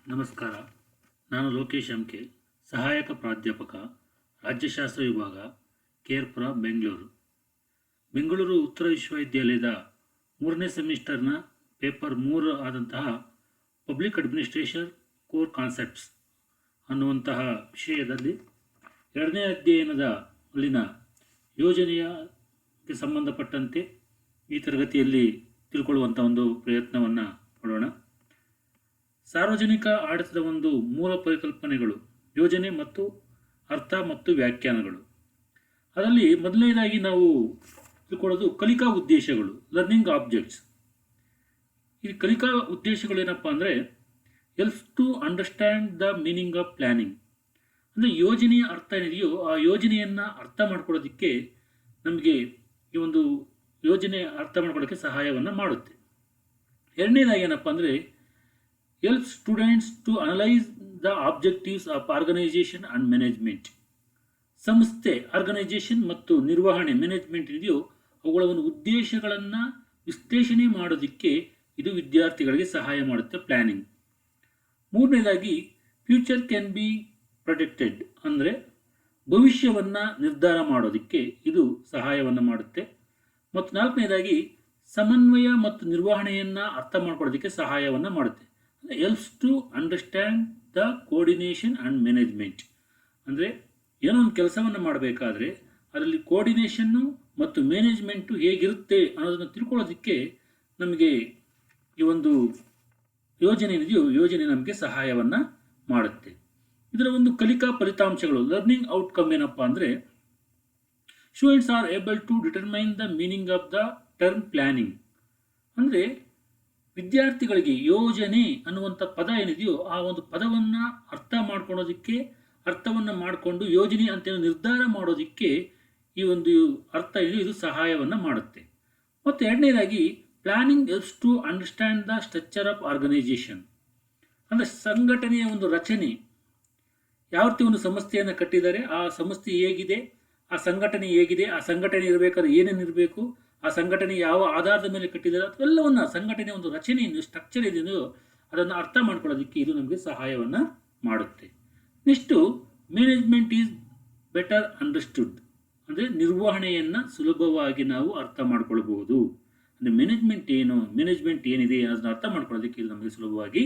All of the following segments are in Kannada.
ನಮಸ್ಕಾರ. ನಾನು ಲೋಕೇಶ್ ಎಂಕೆ, ಸಹಾಯಕ ಪ್ರಾಧ್ಯಾಪಕ, ರಾಜ್ಯಶಾಸ್ತ್ರ ವಿಭಾಗ, ಕೇರ್ಪುರ, ಬೆಂಗಳೂರು ಉತ್ತರ ವಿಶ್ವವಿದ್ಯಾಲಯದ 3ನೇ ಸೆಮಿಸ್ಟರ್ನ ಪೇಪರ್ 3 ಆದಂತಹ ಪಬ್ಲಿಕ್ ಅಡ್ಮಿನಿಸ್ಟ್ರೇಷನ್ ಕೋರ್ ಕಾನ್ಸೆಪ್ಟ್ಸ್ ಅನ್ನುವಂತಹ ವಿಷಯದಲ್ಲಿ 2ನೇ ಅಧ್ಯಯನದ ಅಲ್ಲಿನ ಯೋಜನೆಗೆ ಸಂಬಂಧಪಟ್ಟಂತೆ ಈ ತರಗತಿಯಲ್ಲಿ ತಿಳ್ಕೊಳ್ಳುವಂಥ ಒಂದು ಪ್ರಯತ್ನವನ್ನು ಮಾಡೋಣ. ಸಾರ್ವಜನಿಕ ಆಡಳಿತದ ಒಂದು ಮೂಲ ಪರಿಕಲ್ಪನೆಗಳು, ಯೋಜನೆ ಮತ್ತು ಅರ್ಥ ಮತ್ತು ವ್ಯಾಖ್ಯಾನಗಳು. ಅದರಲ್ಲಿ ಮೊದಲನೇದಾಗಿ ನಾವು ತಿಳ್ಕೊಳ್ಳೋದು ಕಲಿಕಾ ಉದ್ದೇಶಗಳು, ಲರ್ನಿಂಗ್ ಆಬ್ಜೆಕ್ಟ್ಸ್. ಈ ಕಲಿಕಾ ಉದ್ದೇಶಗಳು ಏನಪ್ಪ ಅಂದರೆ helps to understand the meaning of planning. ಅಂದರೆ ಯೋಜನೆಯ ಅರ್ಥ ಏನಿದೆಯೋ ಆ ಯೋಜನೆಯನ್ನು ಅರ್ಥ ಮಾಡ್ಕೊಳ್ಳೋದಕ್ಕೆ ನಮಗೆ ಈ ಒಂದು ಯೋಜನೆ ಅರ್ಥ ಮಾಡ್ಕೊಳ್ಳೋಕ್ಕೆ ಸಹಾಯವನ್ನು ಮಾಡುತ್ತೆ. ಎರಡನೇದಾಗಿ ಏನಪ್ಪ ಅಂದರೆ helps students to analyze the objectives of organization and management. ಸಂಸ್ಥೆ, ಆರ್ಗನೈಸೇಷನ್ ಮತ್ತು ನಿರ್ವಹಣೆ, ಮ್ಯಾನೇಜ್ಮೆಂಟ್ ಇದೆಯೋ ಅವುಗಳ ಒಂದು ಉದ್ದೇಶಗಳನ್ನು ವಿಶ್ಲೇಷಣೆ ಮಾಡೋದಕ್ಕೆ ಇದು ವಿದ್ಯಾರ್ಥಿಗಳಿಗೆ ಸಹಾಯ ಮಾಡುತ್ತೆ ಪ್ಲ್ಯಾನಿಂಗ್. ಮೂರನೇದಾಗಿ ಫ್ಯೂಚರ್ ಕ್ಯಾನ್ ಬಿ ಪ್ರೊಟೆಕ್ಟೆಡ್, ಅಂದರೆ ಭವಿಷ್ಯವನ್ನು ನಿರ್ಧಾರ ಮಾಡೋದಕ್ಕೆ ಇದು ಸಹಾಯವನ್ನು ಮಾಡುತ್ತೆ. ಮತ್ತು ನಾಲ್ಕನೇದಾಗಿ ಸಮನ್ವಯ ಮತ್ತು ನಿರ್ವಹಣೆಯನ್ನು ಅರ್ಥ ಮಾಡ್ಕೊಳ್ಳೋದಕ್ಕೆ ಸಹಾಯವನ್ನು ಮಾಡುತ್ತೆ. helps to understand the coordination and management. ಅಂದರೆ ಏನೋ ಒಂದು ಕೆಲಸವನ್ನು ಮಾಡಬೇಕಾದ್ರೆ ಅದರಲ್ಲಿ ಕೋಆರ್ಡಿನೇಷನ್ನು ಮತ್ತು ಮ್ಯಾನೇಜ್ಮೆಂಟು ಹೇಗಿರುತ್ತೆ ಅನ್ನೋದನ್ನು ತಿಳ್ಕೊಳ್ಳೋದಕ್ಕೆ ನಮಗೆ ಈ ಒಂದು ಯೋಜನೆ ಏನಿದೆಯೋ ಯೋಜನೆ ನಮಗೆ ಸಹಾಯವನ್ನು ಮಾಡುತ್ತೆ. ಇದರ ಒಂದು ಕಲಿಕಾ ಫಲಿತಾಂಶಗಳು, ಲರ್ನಿಂಗ್ ಔಟ್ಕಮ್ ಏನಪ್ಪ ಅಂದರೆ students are able to determine the meaning of the term planning. ಅಂದರೆ ವಿದ್ಯಾರ್ಥಿಗಳಿಗೆ ಯೋಜನೆ ಅನ್ನುವಂಥ ಪದ ಏನಿದೆಯೋ ಆ ಒಂದು ಪದವನ್ನು ಅರ್ಥ ಮಾಡ್ಕೊಳ್ಳೋದಕ್ಕೆ, ಅರ್ಥವನ್ನು ಮಾಡಿಕೊಂಡು ಯೋಜನೆ ಅಂತ ನಿರ್ಧಾರ ಮಾಡೋದಕ್ಕೆ ಈ ಒಂದು ಅರ್ಥ ಇದೆಯೋ ಇದು ಸಹಾಯವನ್ನು ಮಾಡುತ್ತೆ. ಮತ್ತು ಎರಡನೇದಾಗಿ planning helps to understand the structure of organisation. ಅಂದರೆ ಸಂಘಟನೆಯ ಒಂದು ರಚನೆ, ಯಾವ ರೀತಿ ಒಂದು ಸಂಸ್ಥೆಯನ್ನು ಕಟ್ಟಿದ್ದಾರೆ, ಆ ಸಂಸ್ಥೆ ಹೇಗಿದೆ, ಆ ಸಂಘಟನೆ ಹೇಗಿದೆ, ಆ ಸಂಘಟನೆ ಇರಬೇಕಾದ್ರೆ ಏನೇನಿರಬೇಕು, ಆ ಸಂಘಟನೆ ಯಾವ ಆಧಾರದ ಮೇಲೆ ಕಟ್ಟಿದ್ದಾರೆ, ಅದೆಲ್ಲವನ್ನು ಸಂಘಟನೆಯ ಒಂದು ರಚನೆ ಸ್ಟ್ರಕ್ಚರ್ ಇದೆಯೋ ಅದನ್ನು ಅರ್ಥ ಮಾಡ್ಕೊಳ್ಳೋದಕ್ಕೆ ಇದು ನಮಗೆ ಸಹಾಯವನ್ನು ಮಾಡುತ್ತೆ. Next management is better understood, ಅಂದರೆ ನಿರ್ವಹಣೆಯನ್ನು ಸುಲಭವಾಗಿ ನಾವು ಅರ್ಥ ಮಾಡ್ಕೊಳ್ಬಹುದು. ಅಂದರೆ ಮ್ಯಾನೇಜ್ಮೆಂಟ್ ಏನಿದೆ ಅದನ್ನು ಅರ್ಥ ಮಾಡ್ಕೊಳ್ಳೋದಕ್ಕೆ ಇದು ನಮಗೆ ಸುಲಭವಾಗಿ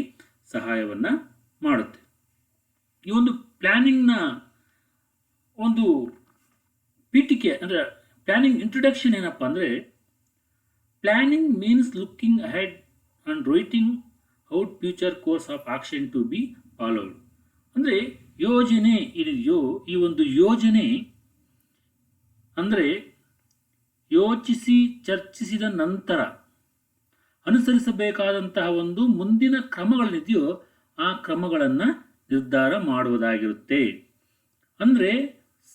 ಸಹಾಯವನ್ನು ಮಾಡುತ್ತೆ. ಈ ಒಂದು ಪ್ಲ್ಯಾನಿಂಗ್ನ ಒಂದು ಪೀಠಿಕೆ ಅಂದರೆ ಪ್ಲ್ಯಾನಿಂಗ್ ಇಂಟ್ರೊಡಕ್ಷನ್ ಏನಪ್ಪ ಅಂದರೆ planning means looking ahead and writing out future course of action to be followed. ಅಂದರೆ ಯೋಜನೆ ಇದೆಯೋ ಈ ಒಂದು ಯೋಜನೆ ಅಂದರೆ ಯೋಚಿಸಿ ಚರ್ಚಿಸಿದ ನಂತರ ಅನುಸರಿಸಬೇಕಾದಂತಹ ಒಂದು ಮುಂದಿನ ಕ್ರಮಗಳೇನಿದೆಯೋ ಆ ಕ್ರಮಗಳನ್ನು ನಿರ್ಧಾರ ಮಾಡುವುದಾಗಿರುತ್ತೆ. ಅಂದರೆ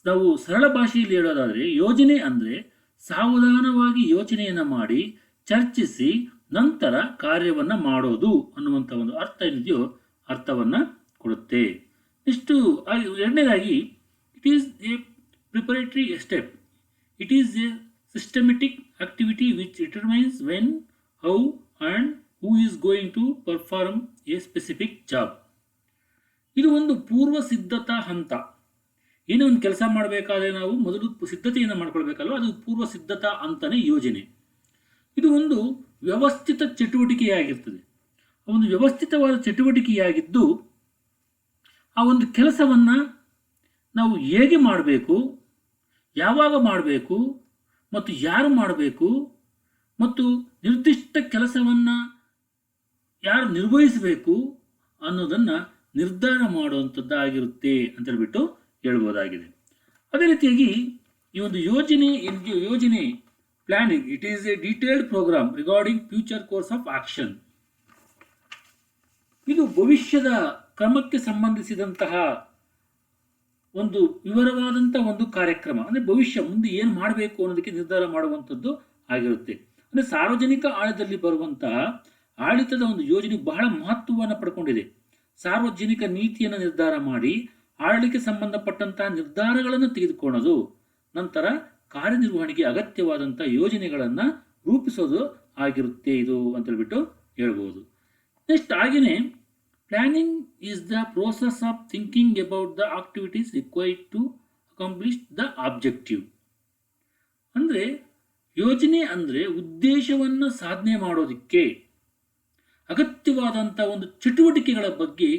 ನಾವು ಸರಳ ಭಾಷೆಯಲ್ಲಿ ಹೇಳೋದಾದರೆ ಯೋಜನೆ ಅಂದರೆ ಸಾವಧಾನವಾಗಿ ಯೋಚನೆಯನ್ನು ಮಾಡಿ ಚರ್ಚಿಸಿ ನಂತರ ಕಾರ್ಯವನ್ನು ಮಾಡೋದು ಅನ್ನುವಂಥ ಒಂದು ಅರ್ಥ ಏನಿದೆಯೋ ಅರ್ಥವನ್ನು ಕೊಡುತ್ತೆ. ಇಷ್ಟು ಎರಡನೇದಾಗಿ it is a preparatory step. It is a systematic activity which determines when, how and who is going to perform a specific job. ಇದು ಒಂದು ಪೂರ್ವ ಸಿದ್ಧತಾ ಹಂತ. ಏನೋ ಒಂದು ಕೆಲಸ ಮಾಡಬೇಕಾದ್ರೆ ನಾವು ಮೊದಲು ಸಿದ್ಧತೆಯನ್ನು ಮಾಡ್ಕೊಳ್ಬೇಕಲ್ವ, ಅದು ಪೂರ್ವ ಸಿದ್ಧತಾ ಅಂತಲೇ ಯೋಜನೆ. ಇದು ಒಂದು ವ್ಯವಸ್ಥಿತ ಚಟುವಟಿಕೆಯಾಗಿರ್ತದೆ. ಒಂದು ವ್ಯವಸ್ಥಿತವಾದ ಚಟುವಟಿಕೆಯಾಗಿದ್ದು ಆ ಒಂದು ಕೆಲಸವನ್ನು ನಾವು ಹೇಗೆ ಮಾಡಬೇಕು, ಯಾವಾಗ ಮಾಡಬೇಕು ಮತ್ತು ಯಾರು ಮಾಡಬೇಕು ಮತ್ತು ನಿರ್ದಿಷ್ಟ ಕೆಲಸವನ್ನು ಯಾರು ನಿರ್ವಹಿಸಬೇಕು ಅನ್ನೋದನ್ನು ನಿರ್ಧಾರ ಮಾಡುವಂಥದ್ದಾಗಿರುತ್ತೆ ಅಂತ ಹೇಳ್ಬಿಟ್ಟು ಹೇಳ್ಬೋದಾಗಿದೆ. ಅದೇ ರೀತಿಯಾಗಿ ಈ ಒಂದು ಯೋಜನೆ planning it is a detailed programme regarding future course of action. ಇದು ಭವಿಷ್ಯದ ಕ್ರಮಕ್ಕೆ ಸಂಬಂಧಿಸಿದಂತಹ ಒಂದು ವಿವರವಾದಂಥ ಒಂದು ಕಾರ್ಯಕ್ರಮ. ಅಂದರೆ ಭವಿಷ್ಯ ಮುಂದೆ ಏನು ಮಾಡಬೇಕು ಅನ್ನೋದಕ್ಕೆ ನಿರ್ಧಾರ ಮಾಡುವಂಥದ್ದು ಆಗಿರುತ್ತೆ. ಅಂದರೆ ಸಾರ್ವಜನಿಕ ಆಡಳಿತದಲ್ಲಿ ಬರುವಂತಹ ಆಡಳಿತದ ಒಂದು ಯೋಜನೆ ಬಹಳ ಮಹತ್ವವನ್ನು ಪಡ್ಕೊಂಡಿದೆ. ಸಾರ್ವಜನಿಕ ನೀತಿಯನ್ನು ನಿರ್ಧಾರ ಮಾಡಿ ಆಡಳಿತಕ್ಕೆ ಸಂಬಂಧಪಟ್ಟಂತಹ ನಿರ್ಧಾರಗಳನ್ನು ತೆಗೆದುಕೊಳ್ಳೋದು, ನಂತರ ಕಾರ್ಯನಿರ್ವಹಣೆಗೆ ಅಗತ್ಯವಾದಂಥ ಯೋಜನೆಗಳನ್ನು ರೂಪಿಸೋದು ಆಗಿರುತ್ತೆ ಇದು ಅಂತ ಹೇಳ್ಬಿಟ್ಟು ಹೇಳ್ಬೋದು. ನೆಕ್ಸ್ಟ್ ಹಾಗೆಯೇ planning is the process of thinking about the activities required to accomplish the objective. ಅಂದರೆ ಯೋಜನೆ ಅಂದರೆ ಉದ್ದೇಶವನ್ನು ಸಾಧನೆ ಮಾಡೋದಕ್ಕೆ ಅಗತ್ಯವಾದಂಥ ಒಂದು ಚಟುವಟಿಕೆಗಳ ಬಗ್ಗೆ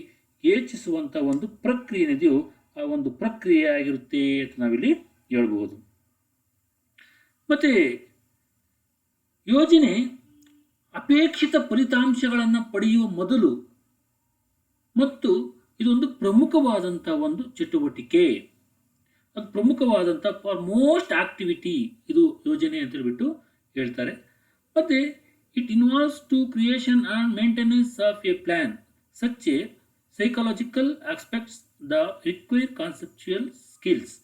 ಯೋಚಿಸುವಂಥ ಒಂದು ಪ್ರಕ್ರಿಯೆ ಏನಿದೆಯೋ ಆ ಒಂದು ಪ್ರಕ್ರಿಯೆ ಆಗಿರುತ್ತೆ ಅಂತ ನಾವಿಲ್ಲಿ ಹೇಳ್ಬೋದು. ಮತ್ತು ಯೋಜನೆ ಅಪೇಕ್ಷಿತ ಫಲಿತಾಂಶಗಳನ್ನು ಪಡೆಯುವ ಮೊದಲು ಮತ್ತು ಇದೊಂದು ಪ್ರಮುಖವಾದಂಥ ಒಂದು ಚಟುವಟಿಕೆ, ಅದು ಪ್ರಮುಖವಾದಂಥ ಫಾರ್ ಮೋಸ್ಟ್ ಆಕ್ಟಿವಿಟಿ ಇದು ಯೋಜನೆ ಅಂತ ಹೇಳ್ಬಿಟ್ಟು ಹೇಳ್ತಾರೆ. ಮತ್ತು it involves to creation and maintenance of a plan such a psychological aspects the require conceptual skills.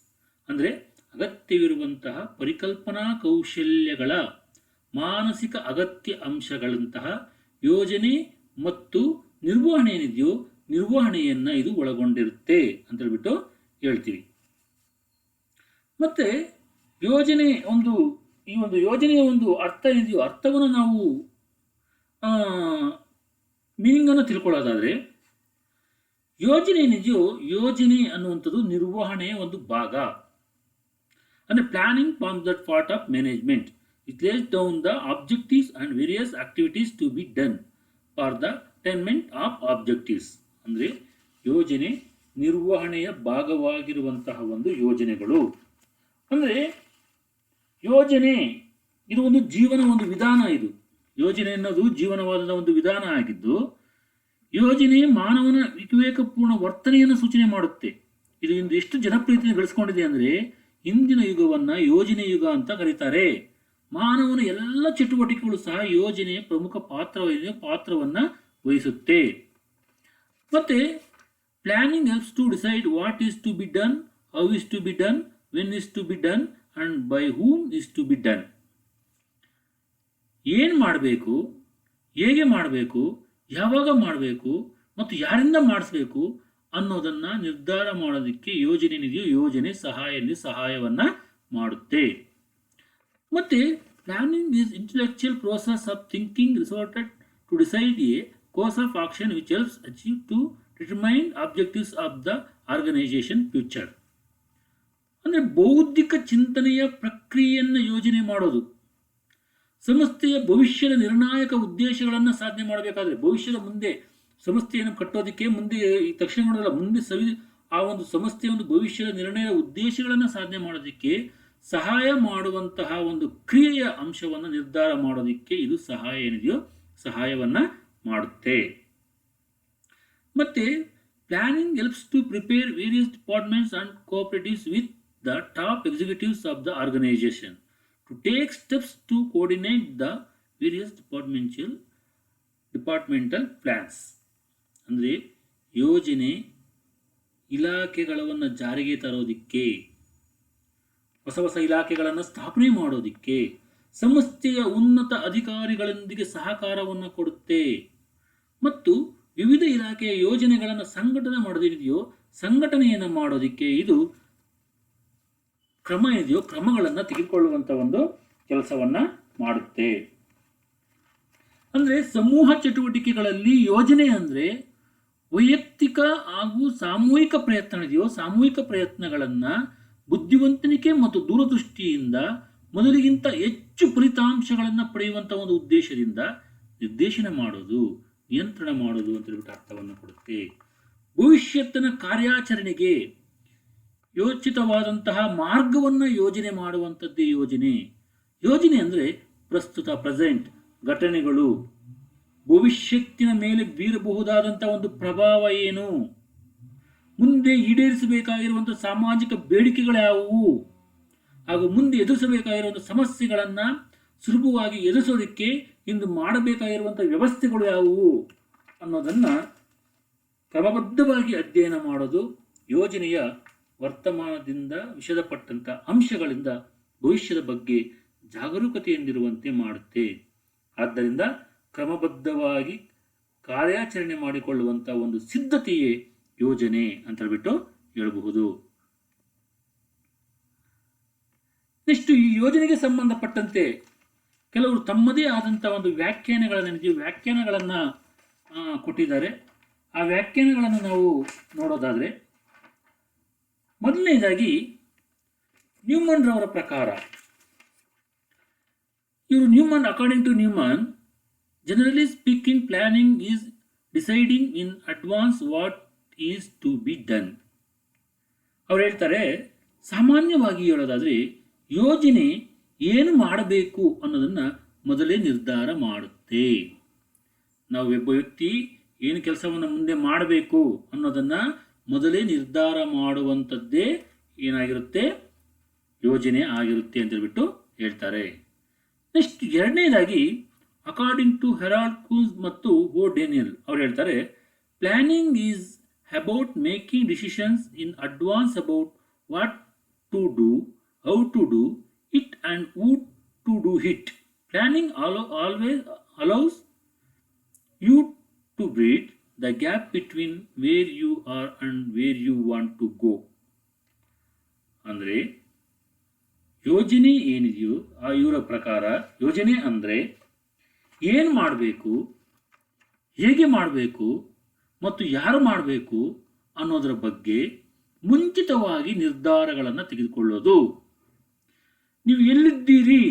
ಅಂದರೆ ಅಗತ್ಯವಿರುವಂತಹ ಪರಿಕಲ್ಪನಾ ಕೌಶಲ್ಯಗಳ ಮಾನಸಿಕ ಅಗತ್ಯ ಅಂಶಗಳಂತಹ ಯೋಜನೆ ಮತ್ತು ನಿರ್ವಹಣೆ ಏನಿದೆಯೋ ನಿರ್ವಹಣೆಯನ್ನು ಇದು ಒಳಗೊಂಡಿರುತ್ತೆ ಅಂತ ಹೇಳ್ಬಿಟ್ಟು ಹೇಳ್ತೀವಿ. ಮತ್ತು ಯೋಜನೆ ಈ ಒಂದು ಯೋಜನೆಯ ಒಂದು ಅರ್ಥ ಏನಿದೆಯೋ ಅರ್ಥವನ್ನು ನಾವು ಮೀನಿಂಗನ್ನು ತಿಳ್ಕೊಳ್ಳೋದಾದರೆ ಯೋಜನೆ ಏನಿದೆಯೋ ಯೋಜನೆ ಅನ್ನುವಂಥದ್ದು ನಿರ್ವಹಣೆಯ ಒಂದು ಭಾಗ. ಅಂದರೆ planning forms that part of management. It lays down the objectives and various activities to be done for the attainment of objectives. ಅಂದರೆ ಯೋಜನೆ ನಿರ್ವಹಣೆಯ ಭಾಗವಾಗಿರುವಂತಹ ಒಂದು ಯೋಜನೆಗಳು. ಅಂದರೆ ಯೋಜನೆ ಇದು ಒಂದು ಜೀವನ ಒಂದು ವಿಧಾನ. ಇದು ಯೋಜನೆ ಅನ್ನೋದು ಜೀವನವಾದ ಒಂದು ವಿಧಾನ ಆಗಿದ್ದು ಯೋಜನೆ ಮಾನವನ ವಿವೇಕಪೂರ್ಣ ವರ್ತನೆಯನ್ನು ಸೂಚನೆ ಮಾಡುತ್ತೆ. ಇದು ಇಂದು ಎಷ್ಟು ಜನಪ್ರಿಯತೆಯನ್ನು ಗಳಿಸ್ಕೊಂಡಿದೆ ಅಂದರೆ ಇಂದಿನ ಯುಗವನ್ನು ಯೋಜನೆ ಯುಗ ಅಂತ ಕರೀತಾರೆ. ಮಾನವನ ಎಲ್ಲ ಚಟುವಟಿಕೆಗಳು ಸಹ ಯೋಜನೆಯ ಪ್ರಮುಖ ಪಾತ್ರವನ್ನು ವಹಿಸುತ್ತೆ. ಮತ್ತು planning helps to decide what is to be done, how is to be done, when is to be done and by whom is to be done. ಏನು ಮಾಡಬೇಕು, ಹೇಗೆ ಮಾಡಬೇಕು, ಯಾವಾಗ ಮಾಡಬೇಕು ಮತ್ತು ಯಾರಿಂದ ಮಾಡಿಸ್ಬೇಕು ಅನ್ನೋದನ್ನು ನಿರ್ಧಾರ ಮಾಡೋದಕ್ಕೆ ಯೋಜನೆ ಏನಿದೆಯೋ ಯೋಜನೆ ಸಹಾಯವನ್ನು ಮಾಡುತ್ತೆ. ಮತ್ತು planning is intellectual process of thinking resorted to decide a course of action which helps achieve to determine objectives of the organisation future. ಅಂದರೆ ಬೌದ್ಧಿಕ ಚಿಂತನೆಯ ಪ್ರಕ್ರಿಯೆಯನ್ನು ಯೋಜನೆ ಮಾಡೋದು ಸಂಸ್ಥೆಯ ಭವಿಷ್ಯದ ನಿರ್ಣಾಯಕ ಉದ್ದೇಶಗಳನ್ನು ಸಾಧನೆ ಮಾಡಬೇಕಾದ್ರೆ ಭವಿಷ್ಯದ ಮುಂದೆ ಸಂಸ್ಥೆಯನ್ನು ಕಟ್ಟೋದಕ್ಕೆ ಮುಂದೆ ಈ ತಕ್ಷಣ ನೋಡೋಲ್ಲ ಮುಂದೆ ಆ ಒಂದು ಸಂಸ್ಥೆಯ ಒಂದು ಭವಿಷ್ಯದ ನಿರ್ಣಯದ ಉದ್ದೇಶಗಳನ್ನು ಸಾಧನೆ ಮಾಡೋದಕ್ಕೆ ಸಹಾಯ ಮಾಡುವಂತಹ ಒಂದು ಕ್ರಿಯೆಯ ಅಂಶವನ್ನು ನಿರ್ಧಾರ ಮಾಡೋದಕ್ಕೆ ಇದು ಸಹಾಯವನ್ನು ಮಾಡುತ್ತೆ. ಮತ್ತು planning helps to prepare various departments and cooperatives with the top executives of the organisation to take steps to coordinate the various departmental plans. ಅಂದರೆ ಯೋಜನೆ ಇಲಾಖೆಗಳನ್ನು ಜಾರಿಗೆ ತರೋದಕ್ಕೆ ಹೊಸ ಇಲಾಖೆಗಳನ್ನು ಸ್ಥಾಪನೆ ಮಾಡೋದಕ್ಕೆ ಸಂಸ್ಥೆಯ ಉನ್ನತ ಅಧಿಕಾರಿಗಳೊಂದಿಗೆ ಸಹಕಾರವನ್ನು ಕೊಡುತ್ತೆ ಮತ್ತು ವಿವಿಧ ಇಲಾಖೆಯ ಯೋಜನೆಗಳನ್ನು ಸಂಘಟನೆ ಮಾಡೋದೇನಿದೆಯೋ ಸಂಘಟನೆಯನ್ನು ಮಾಡೋದಕ್ಕೆ ಇದು ಕ್ರಮಗಳನ್ನು ತೆಗೆದುಕೊಳ್ಳುವಂಥ ಒಂದು ಕೆಲಸವನ್ನು ಮಾಡುತ್ತೆ. ಅಂದರೆ ಸಮೂಹ ಚಟುವಟಿಕೆಗಳಲ್ಲಿ ಯೋಜನೆ ಅಂದರೆ ವೈಯಕ್ತಿಕ ಹಾಗೂ ಸಾಮೂಹಿಕ ಪ್ರಯತ್ನ ಇದೆಯೋ ಸಾಮೂಹಿಕ ಪ್ರಯತ್ನಗಳನ್ನು ಬುದ್ಧಿವಂತಿಕೆ ಮತ್ತು ದೂರದೃಷ್ಟಿಯಿಂದ ಮೊದಲಿಗಿಂತ ಹೆಚ್ಚು ಫಲಿತಾಂಶಗಳನ್ನು ಪಡೆಯುವಂಥ ಒಂದು ಉದ್ದೇಶದಿಂದ ನಿರ್ದೇಶನ ಮಾಡೋದು ನಿಯಂತ್ರಣ ಮಾಡೋದು ಅಂತ ಹೇಳ್ಬಿಟ್ಟು ಅರ್ಥವನ್ನು ಕೊಡುತ್ತೆ. ಭವಿಷ್ಯತ್ತಿನ ಕಾರ್ಯಾಚರಣೆಗೆ ಯೋಚಿತವಾದಂತಹ ಮಾರ್ಗವನ್ನು ಯೋಜನೆ ಮಾಡುವಂಥದ್ದೇ ಯೋಜನೆ. ಯೋಜನೆ ಅಂದರೆ ಪ್ರಸ್ತುತ ಪ್ರೆಸೆಂಟ್ ಘಟನೆಗಳು ಭವಿಷ್ಯತ್ತಿನ ಮೇಲೆ ಬೀರಬಹುದಾದಂಥ ಒಂದು ಪ್ರಭಾವ ಏನು, ಮುಂದೆ ಈಡೇರಿಸಬೇಕಾಗಿರುವಂಥ ಸಾಮಾಜಿಕ ಬೇಡಿಕೆಗಳು ಯಾವುವು ಹಾಗೂ ಮುಂದೆ ಎದುರಿಸಬೇಕಾಗಿರುವಂಥ ಸಮಸ್ಯೆಗಳನ್ನು ಸುಲಭವಾಗಿ ಎದುರಿಸೋದಕ್ಕೆ ಇಂದು ಮಾಡಬೇಕಾಗಿರುವಂಥ ವ್ಯವಸ್ಥೆಗಳು ಯಾವುವು ಅನ್ನೋದನ್ನು ಕ್ರಮಬದ್ಧವಾಗಿ ಅಧ್ಯಯನ ಮಾಡೋದು ಯೋಜನೆಯ ವರ್ತಮಾನದಿಂದ ವಿಷದಪಟ್ಟಂಥ ಅಂಶಗಳಿಂದ ಭವಿಷ್ಯದ ಬಗ್ಗೆ ಜಾಗರೂಕತೆಯಿಂದಿರುವಂತೆ ಮಾಡುತ್ತೆ. ಆದ್ದರಿಂದ ಕ್ರಮಬದ್ಧವಾಗಿ ಕಾರ್ಯಾಚರಣೆ ಮಾಡಿಕೊಳ್ಳುವಂಥ ಒಂದು ಸಿದ್ಧತೆಯೇ ಯೋಜನೆ ಅಂತ ಹೇಳ್ಬಿಟ್ಟು ಹೇಳಬಹುದು. ನೆಕ್ಸ್ಟ್ ಈ ಯೋಜನೆಗೆ ಸಂಬಂಧಪಟ್ಟಂತೆ ಕೆಲವರು ತಮ್ಮದೇ ಆದಂಥ ಒಂದು ವ್ಯಾಖ್ಯಾನಗಳನ್ನು ಕೊಟ್ಟಿದ್ದಾರೆ. ಆ ವ್ಯಾಖ್ಯಾನಗಳನ್ನು ನಾವು ನೋಡೋದಾದರೆ, ಮೊದಲನೇದಾಗಿ ನ್ಯೂಮನ್ ರವರ ಪ್ರಕಾರ, Newman, according to Newman, generally speaking planning is deciding in advance what is to be done. ಅವ್ರು ಹೇಳ್ತಾರೆ, ಸಾಮಾನ್ಯವಾಗಿ ಹೇಳೋದಾದರೆ ಯೋಜನೆ ಏನು ಮಾಡಬೇಕು ಅನ್ನೋದನ್ನು ಮೊದಲೇ ನಿರ್ಧಾರ ಮಾಡುತ್ತೆ. ನಾವು ಒಬ್ಬ ವ್ಯಕ್ತಿ ಏನು ಕೆಲಸವನ್ನು ಮುಂದೆ ಮಾಡಬೇಕು ಅನ್ನೋದನ್ನು ಮೊದಲೇ ನಿರ್ಧಾರ ಮಾಡುವಂಥದ್ದೇ ಏನಾಗಿರುತ್ತೆ, ಯೋಜನೆ ಆಗಿರುತ್ತೆ ಅಂತ ಹೇಳ್ಬಿಟ್ಟು ಹೇಳ್ತಾರೆ. ನೆಕ್ಸ್ಟ್ ಎರಡನೇದಾಗಿ ಅಕಾರ್ಡಿಂಗ್ ಟು ಹೆರಾಲ್ಡ್ ಕೂಸ್ ಮತ್ತು ಓ ಡೇನಿಯಲ್ ಅವ್ರು ಹೇಳ್ತಾರೆ, planning is about making decisions in advance about what to do, how to do it and who to do it. Planning always allows you to breed the gap between where you are and where you want to go. ಅಂದರೆ ಯೋಜನೆ ಏನಿದೆಯೋ ಇವರ ಪ್ರಕಾರ ಯೋಜನೆ ಅಂದರೆ ಏನು ಮಾಡಬೇಕು, ಹೇಗೆ ಮಾಡಬೇಕು ಮತ್ತು ಯಾರು ಮಾಡಬೇಕು ಅನ್ನೋದರ ಬಗ್ಗೆ ಮುಂಚಿತವಾಗಿ ನಿರ್ಧಾರಗಳನ್ನು ತೆಗೆದುಕೊಳ್ಳೋದು. ನೀವು ಎಲ್ಲಿದ್ದೀರಿ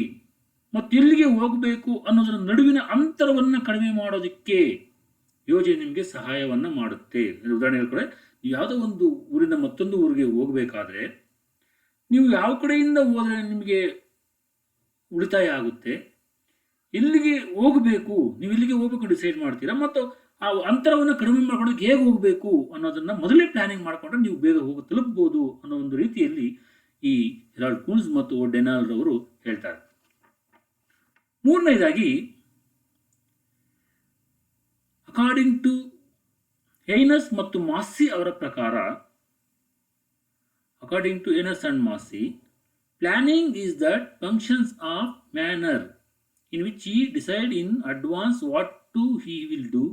ಮತ್ತು ಎಲ್ಲಿಗೆ ಹೋಗಬೇಕು ಅನ್ನೋದರ ನಡುವಿನ ಅಂತರವನ್ನು ಕಡಿಮೆ ಮಾಡೋದಕ್ಕೆ ಯೋಜನೆ ನಿಮಗೆ ಸಹಾಯವನ್ನು ಮಾಡುತ್ತೆ. ಉದಾಹರಣೆ ಹೇಳ್ಕೊಂಡ್ರೆ, ನೀವು ಯಾವುದೋ ಒಂದು ಊರಿಂದ ಮತ್ತೊಂದು ಊರಿಗೆ ಹೋಗಬೇಕಾದ್ರೆ ನೀವು ಯಾವ ಕಡೆಯಿಂದ ಹೋದರೆ ನಿಮಗೆ ಉಳಿತಾಯ ಆಗುತ್ತೆ, ಎಲ್ಲಿಗೆ ಹೋಗಬೇಕು, ನೀವು ಎಲ್ಲಿಗೆ ಹೋಗಬೇಕು ಡಿಸೈಡ್ ಮಾಡ್ತೀರಾ, ಮತ್ತು ಆ ಅಂತರವನ್ನು ಕಡಿಮೆ ಮಾಡ್ಕೊಳ್ಳೋಕೆ ಹೇಗೆ ಹೋಗಬೇಕು ಅನ್ನೋದನ್ನು ಮೊದಲೇ ಪ್ಲಾನಿಂಗ್ ಮಾಡಿಕೊಂಡ್ರೆ ನೀವು ಬೇಗ ಹೋಗಿ ತಲುಪಬಹುದು ಅನ್ನೋ ಒಂದು ರೀತಿಯಲ್ಲಿ ಈ ಹೆರಾಲ್ಡ್ ಕೂನ್ಸ್ ಮತ್ತು ಡೆನಾಲ್ಡ್ ಅವರು ಹೇಳ್ತಾರೆ. ಮೂರನೇದಾಗಿ ಅಕಾರ್ಡಿಂಗ್ ಟು ಏನಸ್ ಮತ್ತು ಮಾಸ್ಸಿ ಅವರ ಪ್ರಕಾರ, according to Haynes and Massie, planning is that functions of manner in which he decide in advance what to he will do.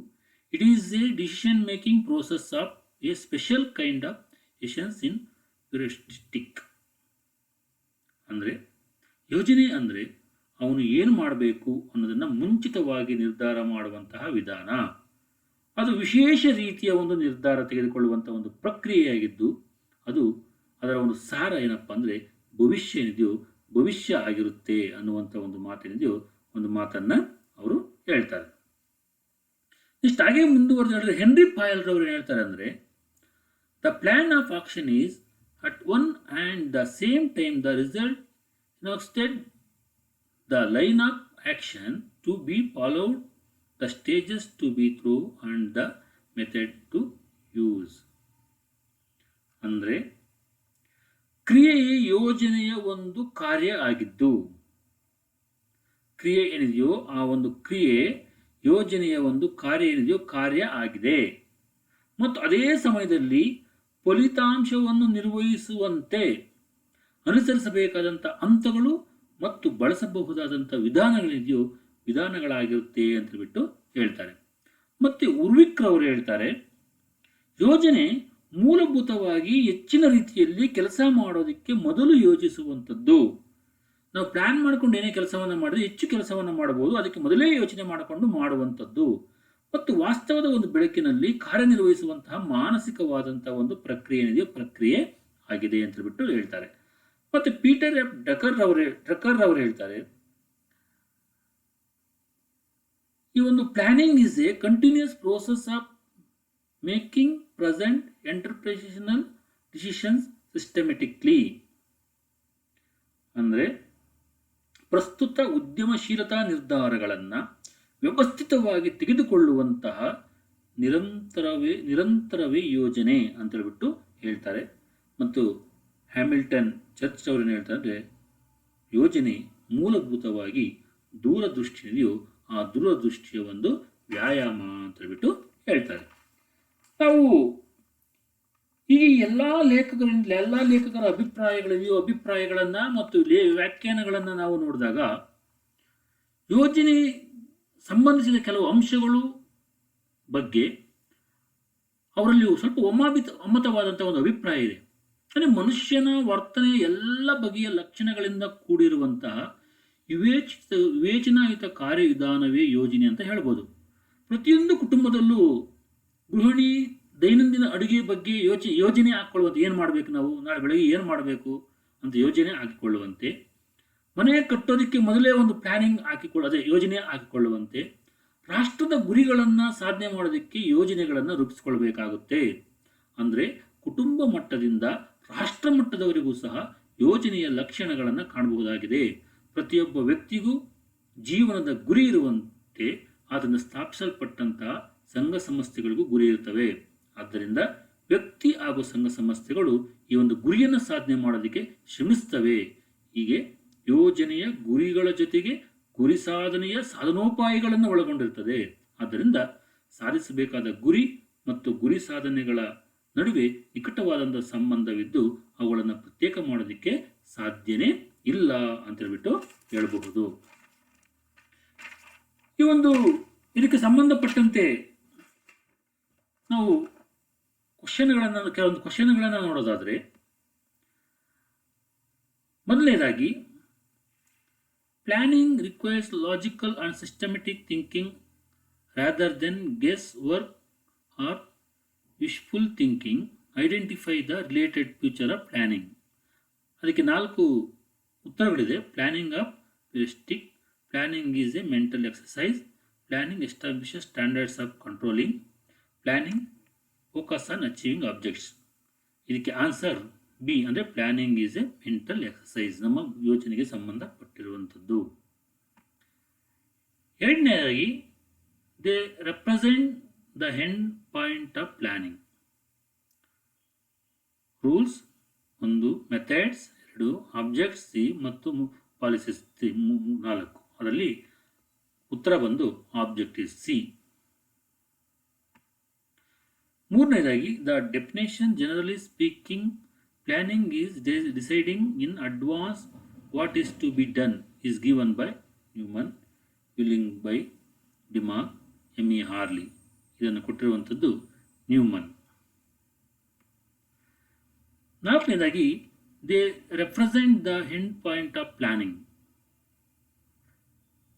It is a decision making process of a special kind of essence in heuristic. ಅಂದರೆ ಯೋಜನೆ ಅಂದರೆ ಅವನು ಏನು ಮಾಡಬೇಕು ಅನ್ನೋದನ್ನು ಮುಂಚಿತವಾಗಿ ನಿರ್ಧಾರ ಮಾಡುವಂತಹ ವಿಧಾನ. ಅದು ವಿಶೇಷ ರೀತಿಯ ಒಂದು ನಿರ್ಧಾರ ತೆಗೆದುಕೊಳ್ಳುವಂಥ ಒಂದು ಪ್ರಕ್ರಿಯೆಯಾಗಿದ್ದು, ಅದರ ಒಂದು ಸಾರ ಏನಪ್ಪ ಅಂದರೆ ಭವಿಷ್ಯ ಏನಿದೆಯೋ ಭವಿಷ್ಯ ಆಗಿರುತ್ತೆ ಅನ್ನುವಂಥ ಒಂದು ಮಾತೇನಿದೆಯೋ ಒಂದು ಮಾತನ್ನು ಅವರು ಹೇಳ್ತಾರೆ. ನೆಕ್ಸ್ಟ್ ಹಾಗೆ ಮುಂದುವರೆದು ಹೇಳಿದ್ರೆ ಹೆನ್ರಿ ಪಾಯಲ್ರವರು ಹೇಳ್ತಾರೆ ಅಂದರೆ, the plan of action is at one and the same time the result instead the line of action to be followed, the stages to be through and the method to use. ಅಂದರೆ ಕ್ರಿಯೆಯೇ ಯೋಜನೆಯ ಒಂದು ಕಾರ್ಯ ಆಗಿದ್ದು, ಕ್ರಿಯೆ ಏನಿದೆಯೋ ಆ ಒಂದು ಕ್ರಿಯೆ ಯೋಜನೆಯ ಒಂದು ಕಾರ್ಯ ಏನಿದೆಯೋ ಕಾರ್ಯ ಆಗಿದೆ, ಮತ್ತು ಅದೇ ಸಮಯದಲ್ಲಿ ಫಲಿತಾಂಶವನ್ನು ನಿರ್ವಹಿಸುವಂತೆ ಅನುಸರಿಸಬೇಕಾದಂಥ ಹಂತಗಳು ಮತ್ತು ಬಳಸಬಹುದಾದಂಥ ವಿಧಾನಗಳಿದೆಯೋ ವಿಧಾನಗಳಾಗಿರುತ್ತೆ ಅಂತ ಹೇಳ್ಬಿಟ್ಟು ಹೇಳ್ತಾರೆ. ಮತ್ತು ಉರ್ವಿಕ್ರವರು ಹೇಳ್ತಾರೆ, ಯೋಜನೆ ಮೂಲಭೂತವಾಗಿ ಹೆಚ್ಚಿನ ರೀತಿಯಲ್ಲಿ ಕೆಲಸ ಮಾಡೋದಕ್ಕೆ ಮೊದಲು ಯೋಜಿಸುವಂಥದ್ದು. ನಾವು ಪ್ಲಾನ್ ಮಾಡಿಕೊಂಡು ಏನೇ ಕೆಲಸವನ್ನು ಮಾಡಿದ್ರೆ ಹೆಚ್ಚು ಕೆಲಸವನ್ನು ಮಾಡಬಹುದು, ಅದಕ್ಕೆ ಮೊದಲೇ ಯೋಚನೆ ಮಾಡಿಕೊಂಡು ಮಾಡುವಂಥದ್ದು ಮತ್ತು ವಾಸ್ತವದ ಒಂದು ಬೆಳಕಿನಲ್ಲಿ ಕಾರ್ಯನಿರ್ವಹಿಸುವಂತಹ ಮಾನಸಿಕವಾದಂತಹ ಒಂದು ಪ್ರಕ್ರಿಯೆ ಏನಿದೆಯೋ ಪ್ರಕ್ರಿಯೆ ಆಗಿದೆ ಅಂತ ಹೇಳ್ಬಿಟ್ಟು ಹೇಳ್ತಾರೆ. ಮತ್ತು ಪೀಟರ್ ಎಫ್ ಡ್ರಕರ್ ಅವರು ಹೇಳ್ತಾರೆ, ಈ ಒಂದು planning is a continuous process of making present entrepreneurial decisions systematically. ಅಂದರೆ ಪ್ರಸ್ತುತ ಉದ್ಯಮಶೀಲತಾ ನಿರ್ಧಾರಗಳನ್ನು ವ್ಯವಸ್ಥಿತವಾಗಿ ತೆಗೆದುಕೊಳ್ಳುವಂತಹ ನಿರಂತರವೇ ಯೋಜನೆ ಅಂತ ಹೇಳ್ಬಿಟ್ಟು ಹೇಳ್ತಾರೆ. ಮತ್ತು ಹ್ಯಾಮಿಲ್ಟನ್ ಚರ್ಚ್ ಅವರೇನು ಹೇಳ್ತಾರೆ, ಯೋಜನೆ ಮೂಲಭೂತವಾಗಿ ದೂರದೃಷ್ಟಿಯಲ್ಲಿಯೂ ಆ ದೂರದೃಷ್ಟಿಯ ಒಂದು ವ್ಯಾಯಾಮ ಅಂತ ಹೇಳ್ಬಿಟ್ಟು ಹೇಳ್ತಾರೆ. ನಾವು ಈ ಎಲ್ಲ ಲೇಖಕರ ಅಭಿಪ್ರಾಯಗಳನ್ನು ಮತ್ತು ವ್ಯಾಖ್ಯಾನಗಳನ್ನು ನಾವು ನೋಡಿದಾಗ ಯೋಜನೆ ಸಂಬಂಧಿಸಿದ ಕೆಲವು ಅಂಶಗಳು ಬಗ್ಗೆ ಅವರಲ್ಲಿ ಸ್ವಲ್ಪ ಒಮ್ಮತವಾದಂಥ ಒಂದು ಅಭಿಪ್ರಾಯ ಇದೆ. ಅಂದರೆ ಮನುಷ್ಯನ ವರ್ತನೆಯ ಎಲ್ಲ ಬಗೆಯ ಲಕ್ಷಣಗಳಿಂದ ಕೂಡಿರುವಂತಹ ವಿವೇಚನಾಯುತ ಕಾರ್ಯವಿಧಾನವೇ ಯೋಜನೆ ಅಂತ ಹೇಳ್ಬೋದು. ಪ್ರತಿಯೊಂದು ಕುಟುಂಬದಲ್ಲೂ ಗೃಹಿಣಿ ದೈನಂದಿನ ಅಡುಗೆ ಬಗ್ಗೆ ಯೋಜನೆ ಹಾಕ್ಕೊಳ್ಳುವಂತೆ, ಏನು ಮಾಡಬೇಕು, ನಾವು ನಾಳೆ ಬೆಳಗ್ಗೆ ಏನು ಮಾಡಬೇಕು ಅಂತ ಯೋಜನೆ ಹಾಕಿಕೊಳ್ಳುವಂತೆ, ಮನೆ ಕಟ್ಟೋದಕ್ಕೆ ಮೊದಲೇ ಒಂದು ಪ್ಲಾನಿಂಗ್ ಅದೇ ಯೋಜನೆ ಹಾಕಿಕೊಳ್ಳುವಂತೆ, ರಾಷ್ಟ್ರದ ಗುರಿಗಳನ್ನು ಸಾಧನೆ ಮಾಡೋದಕ್ಕೆ ಯೋಜನೆಗಳನ್ನು ರೂಪಿಸಿಕೊಳ್ಬೇಕಾಗುತ್ತೆ. ಅಂದರೆ ಕುಟುಂಬ ಮಟ್ಟದಿಂದ ರಾಷ್ಟ್ರ ಮಟ್ಟದವರೆಗೂ ಸಹ ಯೋಜನೆಯ ಲಕ್ಷಣಗಳನ್ನು ಕಾಣಬಹುದಾಗಿದೆ. ಪ್ರತಿಯೊಬ್ಬ ವ್ಯಕ್ತಿಗೂ ಜೀವನದ ಗುರಿ ಇರುವಂತೆ ಅದನ್ನು ಸ್ಥಾಪಿಸಲ್ಪಟ್ಟಂತಹ ಸಂಘ ಸಂಸ್ಥೆಗಳಿಗೂ ಗುರಿ ಇರುತ್ತವೆ. ಆದ್ದರಿಂದ ವ್ಯಕ್ತಿ ಹಾಗೂ ಸಂಘ ಸಂಸ್ಥೆಗಳು ಈ ಒಂದು ಗುರಿಯನ್ನು ಸಾಧನೆ ಮಾಡೋದಕ್ಕೆ ಶ್ರಮಿಸ್ತವೆ. ಹೀಗೆ ಯೋಜನೆಯ ಗುರಿಗಳ ಜೊತೆಗೆ ಗುರಿ ಸಾಧನೆಯ ಸಾಧನೋಪಾಯಗಳನ್ನು ಒಳಗೊಂಡಿರುತ್ತದೆ. ಆದ್ದರಿಂದ ಸಾಧಿಸಬೇಕಾದ ಗುರಿ ಮತ್ತು ಗುರಿ ಸಾಧನೆಗಳ ನಡುವೆ ನಿಕಟವಾದಂತಹ ಸಂಬಂಧವಿದ್ದು ಅವುಗಳನ್ನು ಪ್ರತ್ಯೇಕ ಮಾಡೋದಕ್ಕೆ ಸಾಧ್ಯನೇ ಇಲ್ಲ ಅಂತ ಹೇಳ್ಬಿಟ್ಟು ಹೇಳಬಹುದು. ಈ ಒಂದು ಇದಕ್ಕೆ ಸಂಬಂಧಪಟ್ಟಂತೆ ನಾವು ಕೆಲವೊಂದು ಕ್ವಶನ್ಗಳನ್ನು ನೋಡೋದಾದ್ರೆ, ಮೊದಲನೇದಾಗಿ, planning requires logical and systematic thinking rather than guess work or wishful thinking. Identify the related future of planning. ಅದಕ್ಕೆ 4 ಉತ್ತರಗಳಿದೆ. Planning of realistic, planning is a mental exercise, planning establishes standards of controlling, planning focus on achieving objects. ಇದಕ್ಕೆ ಆನ್ಸರ್ ಬಿ, ಅಂದರೆ planning is a mental exercise, ನಮ್ಮ ಯೋಚನೆಗೆ ಸಂಬಂಧಪಟ್ಟಿರುವಂಥದ್ದು. ಎರಡನೇದಾಗಿ, they represent the end point of planning. Rules 1, methods 2, objects C ಮತ್ತು ಪಾಲಿಸೀಸ್ 4. ಅದರಲ್ಲಿ ಉತ್ತರ ಬಂದು ಆಬ್ಜೆಕ್ಟಿವ್ ಸಿ. ಮೂರನೇದಾಗಿ, the definition generally speaking planning is deciding in advance what is to be done is given by Newman, willing by Dimock, M E. Hurley. ಇದನ್ನು ಕೊಟ್ಟಿರುವಂಥದ್ದು ನ್ಯೂಮನ್. ನಾಲ್ಕನೇದಾಗಿ, they represent the end point of planning.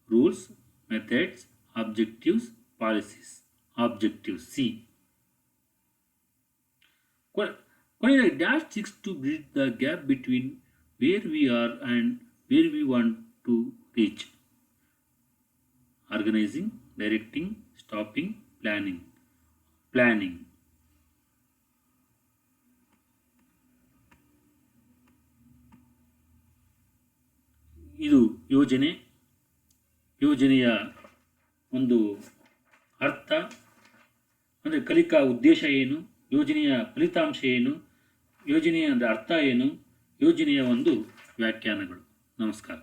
Rules, methods, objectives, policies. Objective C. ಕೊನೆಯದಾಗಿ, dash six to bridge the gap between where we are and where we want to reach. Organising, directing, stopping, planning. ಇದು ಯೋಜನೆಯ ಒಂದು ಅರ್ಥ, ಅಂದರೆ ಕಲಿಕಾ ಉದ್ದೇಶ ಏನು, ಯೋಜನೆಯ ಫಲಿತಾಂಶ ಏನು, ಯೋಜನೆಯ ಅರ್ಥ ಏನು, ಯೋಜನೆಯ ಒಂದು ವ್ಯಾಖ್ಯಾನಗಳು. ನಮಸ್ಕಾರ.